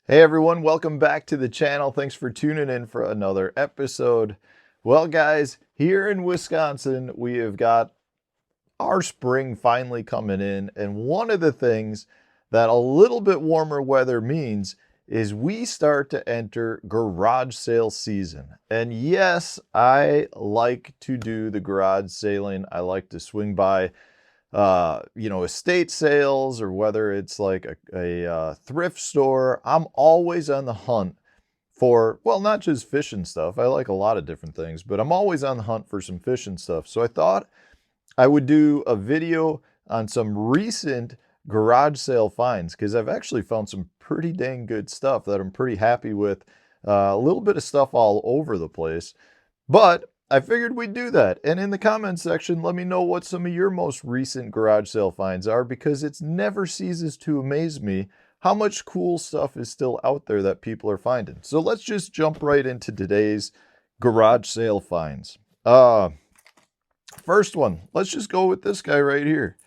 Hey everyone, welcome back to the channel. Thanks for tuning in for another episode. Well guys, here in Wisconsin, we have got our spring finally coming in, and one of the things that a little bit warmer weather means is we start to enter garage sale season. And yes, I like to do the garage sailing. I like to swing by estate sales, or whether it's like a thrift store. I'm always on the hunt for, well, not just fishing stuff. I like a lot of different things, but I'm always on the hunt for some fishing stuff. So I thought I would do a video on some recent garage sale finds, because I've actually found some pretty dang good stuff that I'm pretty happy with. A little bit of stuff all over the place, but I figured we'd do that. And in the comments section, let me know what some of your most recent garage sale finds are, because it never ceases to amaze me how much cool stuff is still out there that people are finding. So let's just jump right into today's garage sale finds. First one, let's just go with this guy right here.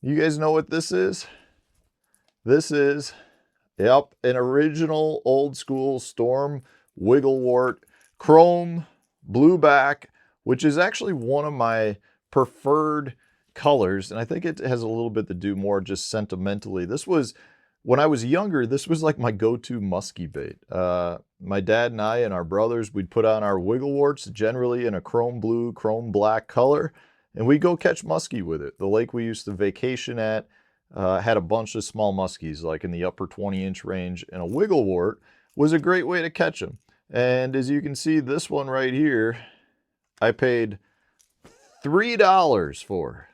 You guys know what this is? This is, yep, an original old school Storm Wiggle Wart chrome blue back, which is actually one of my preferred colors. And I think it has a little bit to do more just sentimentally. This was, when I was younger, this was like my go-to muskie bait. My dad and I and our brothers, we'd put on our Wiggle Warts, generally in a chrome blue, chrome black color, and we'd go catch muskie with it. The lake we used to vacation at had a bunch of small muskies, like in the upper 20-inch range, and a Wiggle Wart was a great way to catch them. And as you can see, this one right here, I paid $3 for.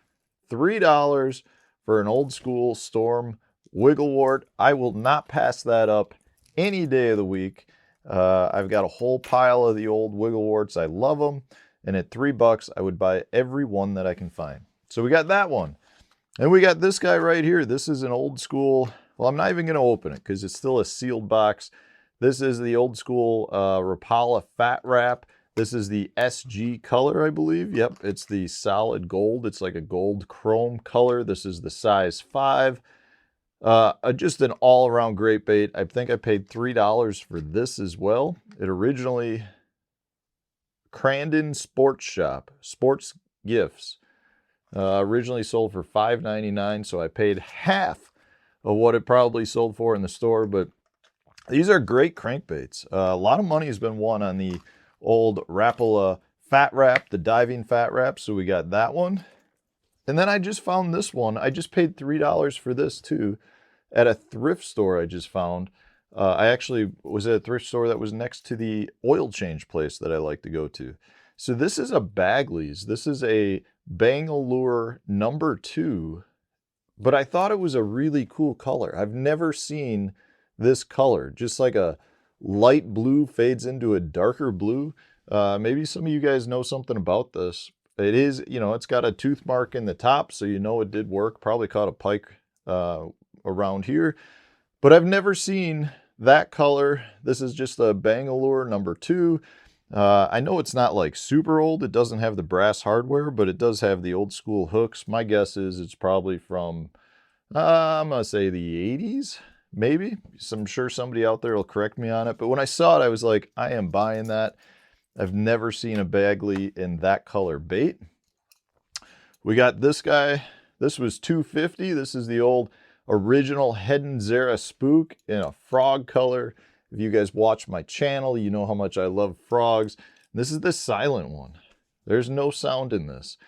$3 for an old school Storm Wiggle Wart. I will not pass that up any day of the week. I've got a whole pile of the old Wiggle Warts. I love them. And at $3, I would buy every one that I can find. So we got that one. And we got this guy right here. This is an old school, well, I'm not even going to open it because it's still a sealed box. This is the old school Rapala Fat Wrap. This is the SG color, I believe. Yep, it's the solid gold. It's like a gold chrome color. This is the size 5. Just an all-around great bait. I think I paid $3 for this as well. It originally, Crandon Sports Shop, Sports Gifts, originally sold for $5.99, so I paid half of what it probably sold for in the store, but these are great crankbaits. A lot of money has been won on the old Rapala Fat Wrap, the diving Fat Wrap, so we got that one. And then I just found this one. I just paid $3 for this too at a thrift store I just found. I actually was at a thrift store that was next to the oil change place that I like to go to. So this is a Bagley's. This is a Bangalore number 2, but I thought it was a really cool color. I've never seen this color, just like a light blue fades into a darker blue. Maybe some of you guys know something about this. It is, it's got a tooth mark in the top, so you know it did work. Probably caught a pike around here, but I've never seen that color. This is just a Bangalore number 2. I know it's not like super old. It doesn't have the brass hardware, but it does have the old school hooks. My guess is it's probably from, I'm going to say the 80s. Maybe. I'm sure somebody out there will correct me on it. But when I saw it, I was like, I am buying that. I've never seen a Bagley in that color bait. We got this guy. This was $2.50. This is the old original Headen Spook in a frog color. If you guys watch my channel, you know how much I love frogs. This is the silent one. There's no sound in this.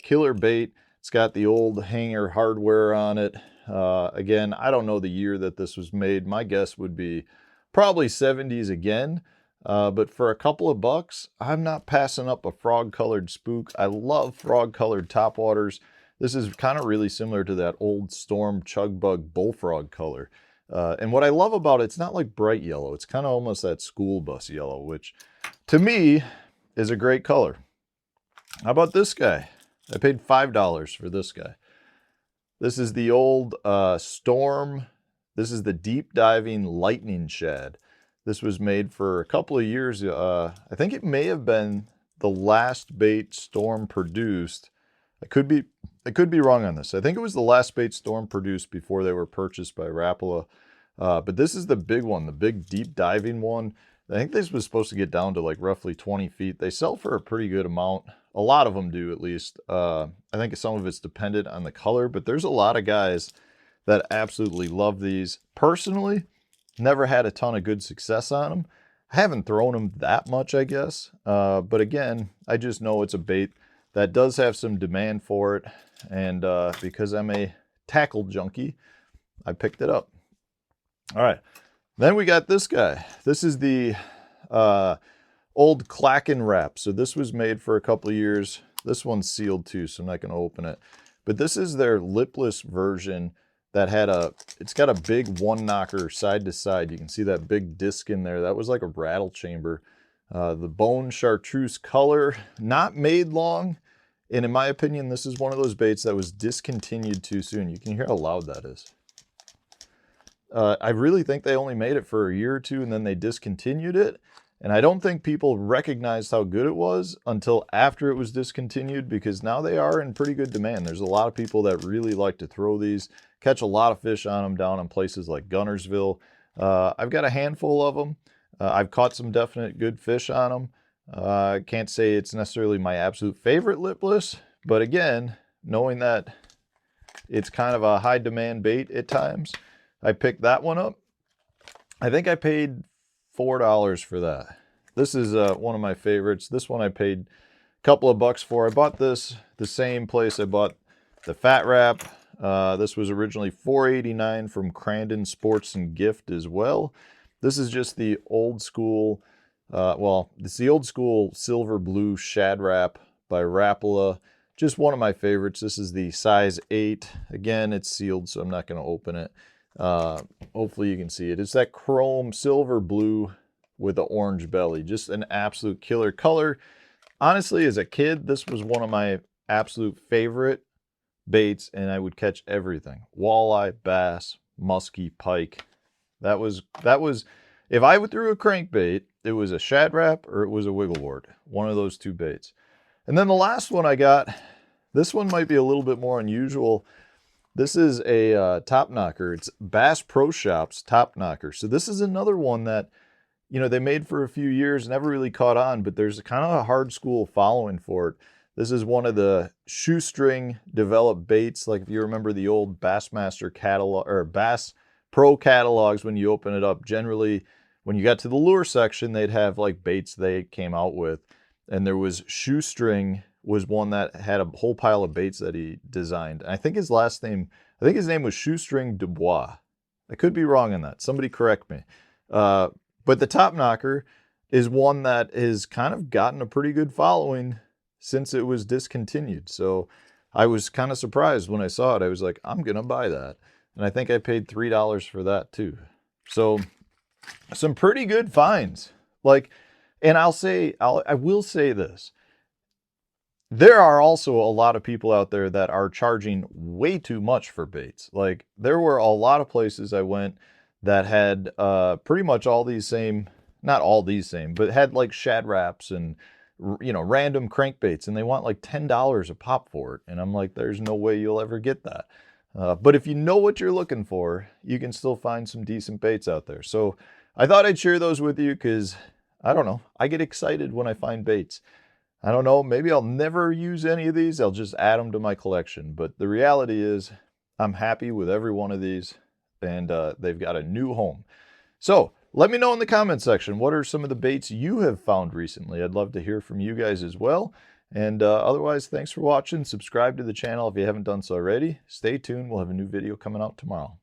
Killer bait. It's got the old hanger hardware on it. Again, I don't know the year that this was made. My guess would be probably 70s again. But for a couple of bucks, I'm not passing up a frog-colored spook. I love frog-colored topwaters. This is kind of really similar to that old Storm Chugbug bullfrog color. And what I love about it, it's not like bright yellow. It's kind of almost that school bus yellow, which to me is a great color. How about this guy? I paid $5 for this guy. This is the old Storm. This is the deep diving lightning shad. This was made for a couple of years. I think it may have been the last bait Storm produced. I could be wrong on this. I think it was the last bait Storm produced before they were purchased by Rapala. But this is the big one, the big deep diving one. I think this was supposed to get down to like roughly 20 feet. They sell for a pretty good amount. A lot of them do, at least. I think some of it's dependent on the color, but there's a lot of guys that absolutely love these. Personally, never had a ton of good success on them. I haven't thrown them that much, I guess. But again, I just know it's a bait that does have some demand for it. And because I'm a tackle junkie, I picked it up. All right. Then we got this guy. This is the old Clacken Wrap. So this was made for a couple of years. This one's sealed too, so I'm not going to open it. But this is their lipless version that had it's got a big one knocker side to side. You can see that big disc in there. That was like a rattle chamber. The bone chartreuse color, not made long. And in my opinion, this is one of those baits that was discontinued too soon. You can hear how loud that is. I really think they only made it for a year or two and then they discontinued it. And I don't think people recognized how good it was until after it was discontinued, because now they are in pretty good demand. There's a lot of people that really like to throw these, catch a lot of fish on them down in places like Gunnersville. I've got a handful of them. I've caught some definite good fish on them. I can't say it's necessarily my absolute favorite lipless, but again, knowing that it's kind of a high demand bait at times, I picked that one up. I think I paid $4 for that. This is one of my favorites. This one I paid a couple of bucks for. I bought this the same place I bought the Fat Wrap. This was originally $4.89 from Crandon Sports and Gift as well. This is just the old school, well, it's the old school silver blue Shad Wrap by Rapala. Just one of my favorites. This is the size 8. Again, it's sealed, so I'm not going to open it. Hopefully you can see it. It's that chrome silver blue with the orange belly. Just an absolute killer color. Honestly, as a kid, this was one of my absolute favorite baits, and I would catch everything. Walleye, bass, muskie, pike. That was if I threw a crankbait, it was a Shad Wrap or it was a wiggle wart. One of those two baits. And then the last one I got, this one might be a little bit more unusual. This is a top knocker. It's Bass Pro Shops top knocker. So this is another one that, you know, they made for a few years, never really caught on, but there's kind of a hard school following for it. This is one of the shoestring developed baits. Like if you remember the old Bassmaster catalog or Bass Pro catalogs, when you open it up, generally when you got to the lure section, they'd have like baits they came out with. And there was shoestring was one that had a whole pile of baits that he designed. And I think his name was Shoestring Dubois. I could be wrong on that. Somebody correct me. But the top knocker is one that has kind of gotten a pretty good following since it was discontinued. So I was kind of surprised when I saw it. I was like, I'm going to buy that. And I think I paid $3 for that too. So some pretty good finds. Like, and I will say this. There are also a lot of people out there that are charging way too much for baits. Like there were a lot of places I went that had pretty much all these same, not all these same, but had like Shad Wraps and, you know, random crankbaits, and they want like $10 a pop for it. And I'm like, there's no way you'll ever get that. But if you know what you're looking for, you can still find some decent baits out there. So I thought I'd share those with you because, I don't know, I get excited when I find baits. I don't know, maybe I'll never use any of these. I'll just add them to my collection. But the reality is I'm happy with every one of these, and they've got a new home. So let me know in the comment section, what are some of the baits you have found recently? I'd love to hear from you guys as well. And otherwise, thanks for watching. Subscribe to the channel if you haven't done so already. Stay tuned. We'll have a new video coming out tomorrow.